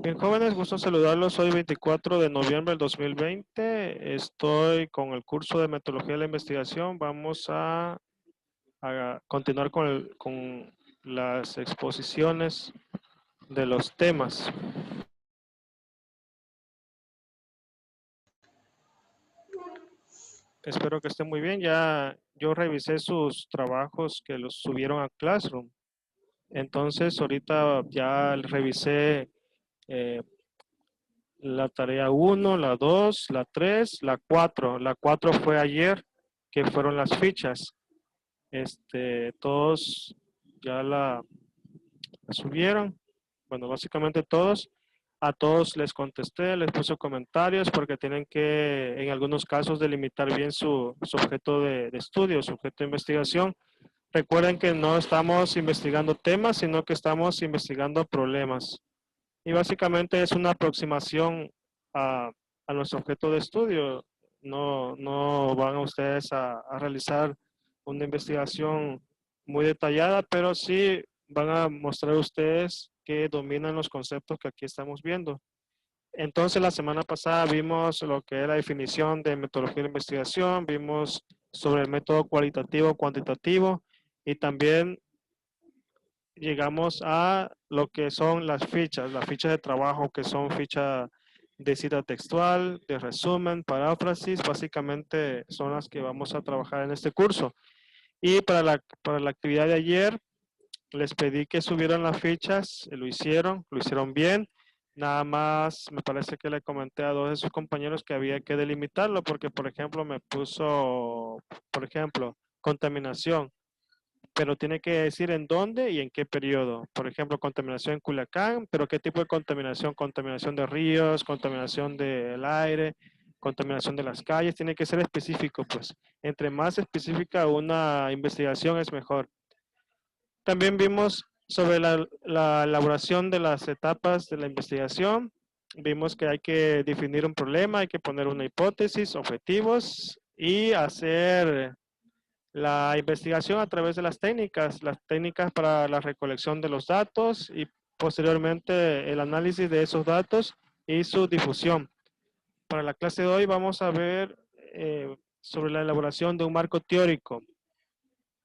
Bien, jóvenes, gusto saludarlos. Hoy 24 de noviembre del 2020. Estoy con el curso de metodología de la investigación. Vamos a continuar con las exposiciones de los temas. Espero que estén muy bien. Ya yo revisé sus trabajos que los subieron a Classroom. Entonces, ahorita ya revisé eh, la tarea 1, la 2, la 3, la 4. La 4 fue ayer, que fueron las fichas. Todos ya la subieron. Bueno, básicamente todos. A todos les contesté, les puse comentarios porque tienen que, en algunos casos, delimitar bien su objeto de estudio, su objeto de investigación. Recuerden que no estamos investigando temas, sino que estamos investigando problemas. Y básicamente es una aproximación a nuestro objeto de estudio. No van ustedes a realizar una investigación muy detallada, pero sí van a mostrar ustedes que dominan los conceptos que aquí estamos viendo. Entonces, la semana pasada vimos lo que es la definición de metodología de investigación, vimos sobre el método cualitativo, cuantitativo, y también llegamos a lo que son las fichas de trabajo, que son fichas de cita textual, de resumen, paráfrasis, básicamente son las que vamos a trabajar en este curso. Y para la actividad de ayer, les pedí que subieran las fichas, lo hicieron bien. Nada más me parece que le comenté a dos de sus compañeros que había que delimitarlo, porque por ejemplo me puso, por ejemplo, contaminación, pero tiene que decir en dónde y en qué periodo. Por ejemplo, contaminación en Culiacán, pero qué tipo de contaminación, contaminación de ríos, contaminación del aire, contaminación de las calles, tiene que ser específico, pues. Entre más específica una investigación es mejor. También vimos sobre la elaboración de las etapas de la investigación. Vimos que hay que definir un problema, hay que poner una hipótesis, objetivos y hacer la investigación a través de las técnicas para la recolección de los datos y posteriormente el análisis de esos datos y su difusión. Para la clase de hoy vamos a ver sobre la elaboración de un marco teórico.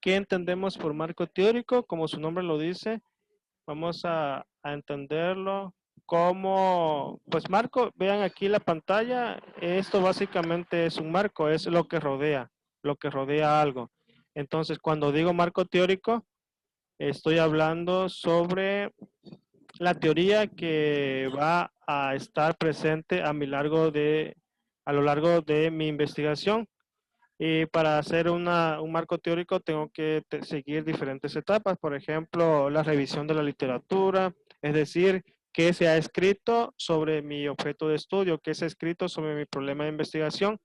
¿Qué entendemos por marco teórico? Como su nombre lo dice, vamos a entenderlo como, pues marco, vean aquí la pantalla, esto básicamente es un marco, es lo que rodea algo. Entonces, cuando digo marco teórico, estoy hablando sobre la teoría que va a estar presente a lo largo de mi investigación. Y para hacer un marco teórico tengo que seguir diferentes etapas, por ejemplo, la revisión de la literatura, es decir, qué se ha escrito sobre mi objeto de estudio, qué se ha escrito sobre mi problema de investigación.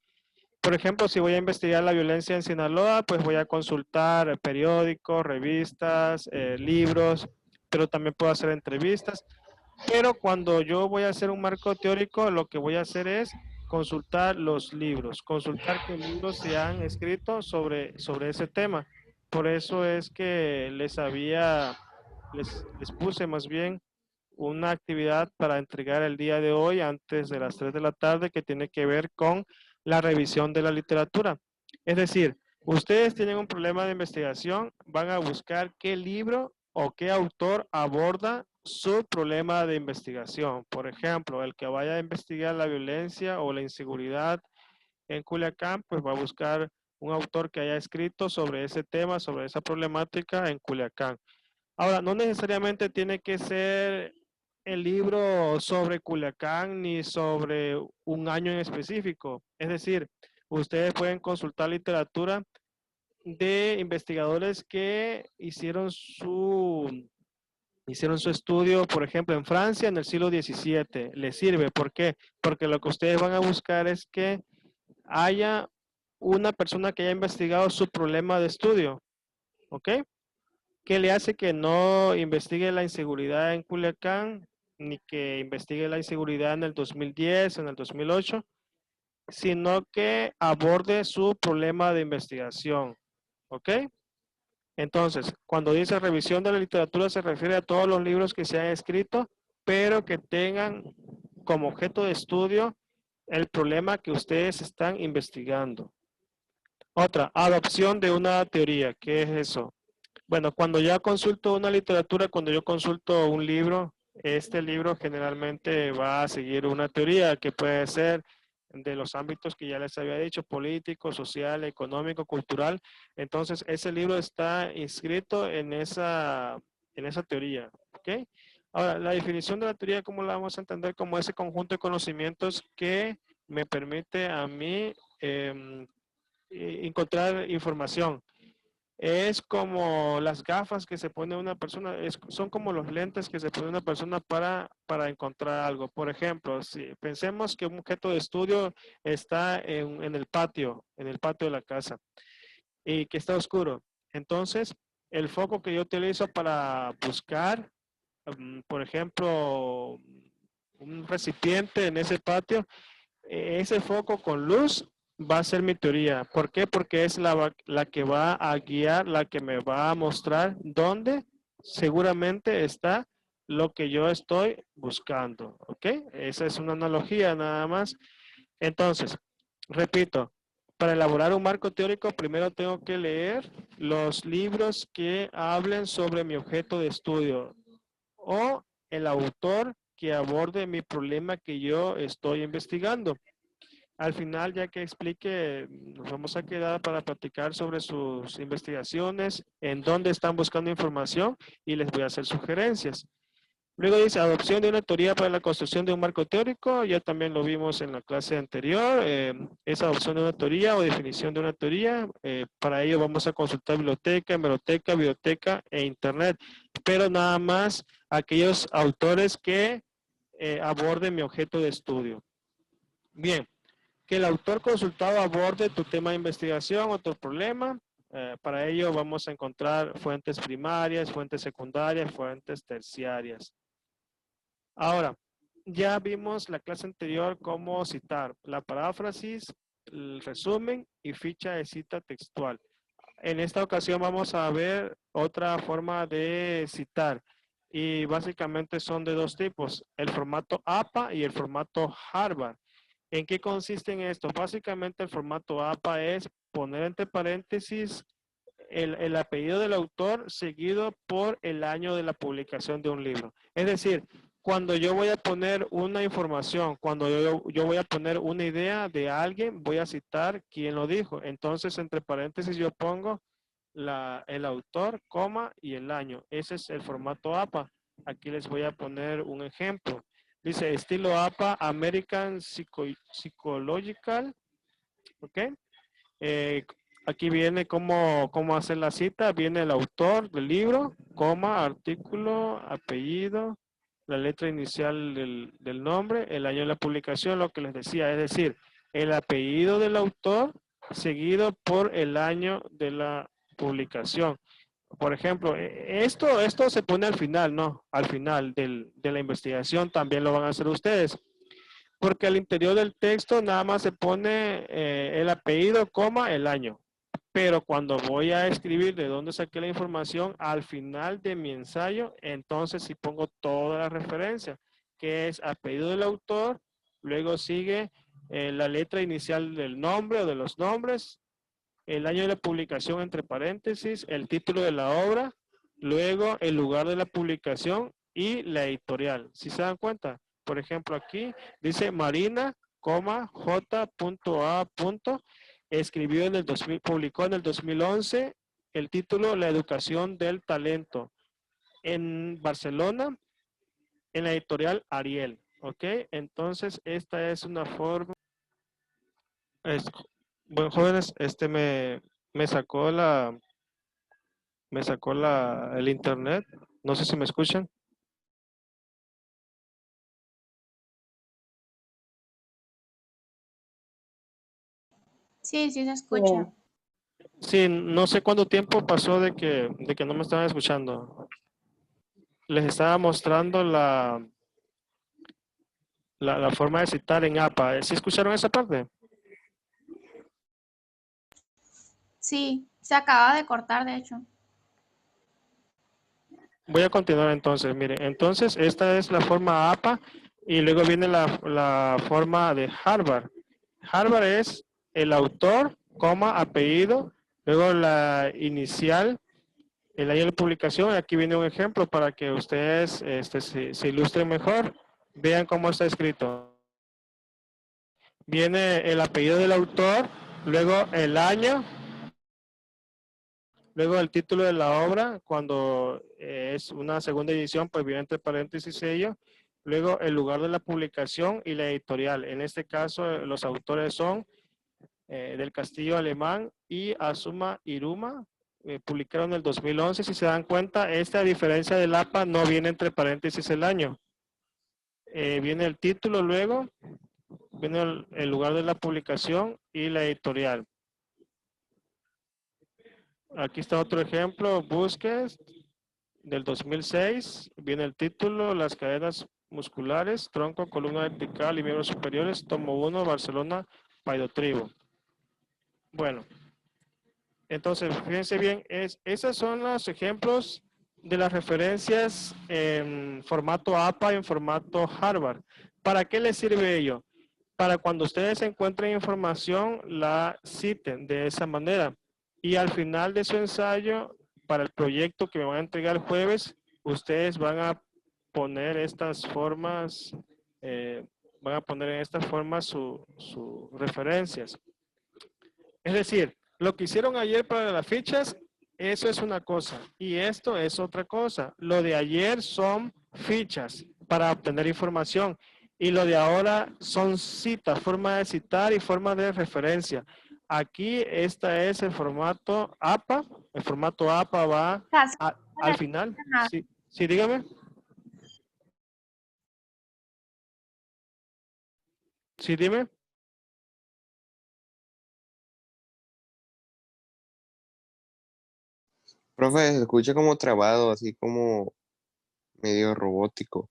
Por ejemplo, si voy a investigar la violencia en Sinaloa, pues voy a consultar periódicos, revistas, libros, pero también puedo hacer entrevistas. Pero cuando yo voy a hacer un marco teórico, lo que voy a hacer es consultar los libros, consultar qué libros se han escrito sobre ese tema. Por eso es que les puse más bien una actividad para entregar el día de hoy antes de las 3 de la tarde que tiene que ver con la revisión de la literatura. Es decir, ustedes tienen un problema de investigación, van a buscar qué libro o qué autor aborda su problema de investigación. Por ejemplo, el que vaya a investigar la violencia o la inseguridad en Culiacán, pues va a buscar un autor que haya escrito sobre ese tema, sobre esa problemática en Culiacán. Ahora, no necesariamente tiene que ser el libro sobre Culiacán ni sobre un año en específico. Es decir, ustedes pueden consultar literatura de investigadores que hicieron su estudio, por ejemplo, en Francia en el siglo XVII. Les sirve. ¿Por qué? Porque lo que ustedes van a buscar es que haya una persona que haya investigado su problema de estudio. ¿Ok? ¿Qué le hace que no investigue la inseguridad en Culiacán, ni que investigue la inseguridad en el 2010, en el 2008, sino que aborde su problema de investigación? ¿Ok? Entonces, cuando dice revisión de la literatura, se refiere a todos los libros que se han escrito pero que tengan como objeto de estudio el problema que ustedes están investigando. Otra, adopción de una teoría. ¿Qué es eso? Bueno, cuando ya consulto una literatura, cuando yo consulto un libro, este libro generalmente va a seguir una teoría que puede ser de los ámbitos que ya les había dicho, político, social, económico, cultural. Entonces, ese libro está inscrito en esa teoría. ¿Ok? Ahora, la definición de la teoría, ¿cómo la vamos a entender? Como ese conjunto de conocimientos que me permite a mí encontrar información. Es como las gafas que se pone una persona, son como los lentes que se pone una persona para encontrar algo. Por ejemplo, si pensemos que un objeto de estudio está en en el patio de la casa y que está oscuro. Entonces, el foco que yo utilizo para buscar, por ejemplo, un recipiente en ese patio, ese foco con luz va a ser mi teoría. ¿Por qué? Porque es la que va a guiar, la que me va a mostrar dónde seguramente está lo que yo estoy buscando. ¿Ok? Esa es una analogía nada más. Entonces, repito, para elaborar un marco teórico, primero tengo que leer los libros que hablen sobre mi objeto de estudio o el autor que aborde mi problema que yo estoy investigando. Al final, ya que explique, nos vamos a quedar para platicar sobre sus investigaciones, en dónde están buscando información y les voy a hacer sugerencias. Luego dice adopción de una teoría para la construcción de un marco teórico. Ya también lo vimos en la clase anterior. Es adopción de una teoría o definición de una teoría. Para ello vamos a consultar biblioteca, hemeroteca, biblioteca e internet. Pero nada más aquellos autores que aborden mi objeto de estudio. Bien, que el autor consultado aborde tu tema de investigación o tu problema. Para ello vamos a encontrar fuentes primarias, fuentes secundarias, fuentes terciarias. Ahora, ya vimos la clase anterior cómo citar la paráfrasis, el resumen y ficha de cita textual. En esta ocasión vamos a ver otra forma de citar y básicamente son de dos tipos, el formato APA y el formato Harvard. ¿En qué consiste en esto? Básicamente el formato APA es poner entre paréntesis el apellido del autor seguido por el año de la publicación de un libro. Es decir, cuando yo voy a poner una información, cuando yo voy a poner una idea de alguien, voy a citar quién lo dijo. Entonces, entre paréntesis yo pongo el autor, coma y el año. Ese es el formato APA. Aquí les voy a poner un ejemplo. Dice estilo APA, American Psychological. ¿Ok? Eh, Aquí viene cómo hacer la cita. Viene el autor del libro, coma, artículo, apellido, la letra inicial del nombre, el año de la publicación, lo que les decía. Es decir, el apellido del autor seguido por el año de la publicación. Por ejemplo, esto se pone al final, ¿no? Al final de la investigación también lo van a hacer ustedes. Porque al interior del texto nada más se pone el apellido, coma, el año. Pero cuando voy a escribir de dónde saqué la información, al final de mi ensayo, entonces sí pongo toda la referencia, que es apellido del autor, luego sigue la letra inicial del nombre o de los nombres, el año de la publicación entre paréntesis, el título de la obra, luego el lugar de la publicación y la editorial. ¿Sí se dan cuenta? Por ejemplo, aquí dice Marina, J.A. Escribió en el 2000, publicó en el 2011 el título La educación del talento en Barcelona, en la editorial Ariel. ¿Ok? Entonces, esta es una forma. Es, bueno, jóvenes, me sacó el internet. No sé si me escuchan. Sí, sí se escucha. Bien. Sí, no sé cuánto tiempo pasó de que no me estaban escuchando. Les estaba mostrando la forma de citar en APA. ¿Sí escucharon esa parte? Sí, se acaba de cortar, de hecho. Voy a continuar entonces. Miren, entonces esta es la forma APA y luego viene la forma de Harvard. Harvard es el autor, coma, apellido, luego la inicial, el año de publicación. Aquí viene un ejemplo para que ustedes se ilustren mejor. Vean cómo está escrito. Viene el apellido del autor, luego el año, luego el título de la obra, cuando es una segunda edición, pues viene entre paréntesis sello. Luego el lugar de la publicación y la editorial. En este caso, los autores son del Castillo Alemán y Azuma Iruma. Publicaron en el 2011. Si se dan cuenta, esta diferencia del APA no viene entre paréntesis el año. Viene el título luego, viene el lugar de la publicación y la editorial. Aquí está otro ejemplo, Busques, del 2006. Viene el título, las cadenas musculares, tronco, columna vertical y miembros superiores, tomo 1, Barcelona, Paidotribo. Bueno, entonces, fíjense bien, esos son los ejemplos de las referencias en formato APA y en formato Harvard. ¿Para qué les sirve ello? Para cuando ustedes encuentren información, la citen de esa manera. Y al final de su ensayo, para el proyecto que me van a entregar el jueves, ustedes van a poner estas formas, van a poner en estas formas sus referencias. Es decir, lo que hicieron ayer para las fichas, eso es una cosa y esto es otra cosa. Lo de ayer son fichas para obtener información y lo de ahora son citas, forma de citar y forma de referencia. Aquí esta es el formato APA. El formato APA va al final. Sí, sí, dígame. Sí, dime. Profe, se escucha como trabado, así como medio robótico.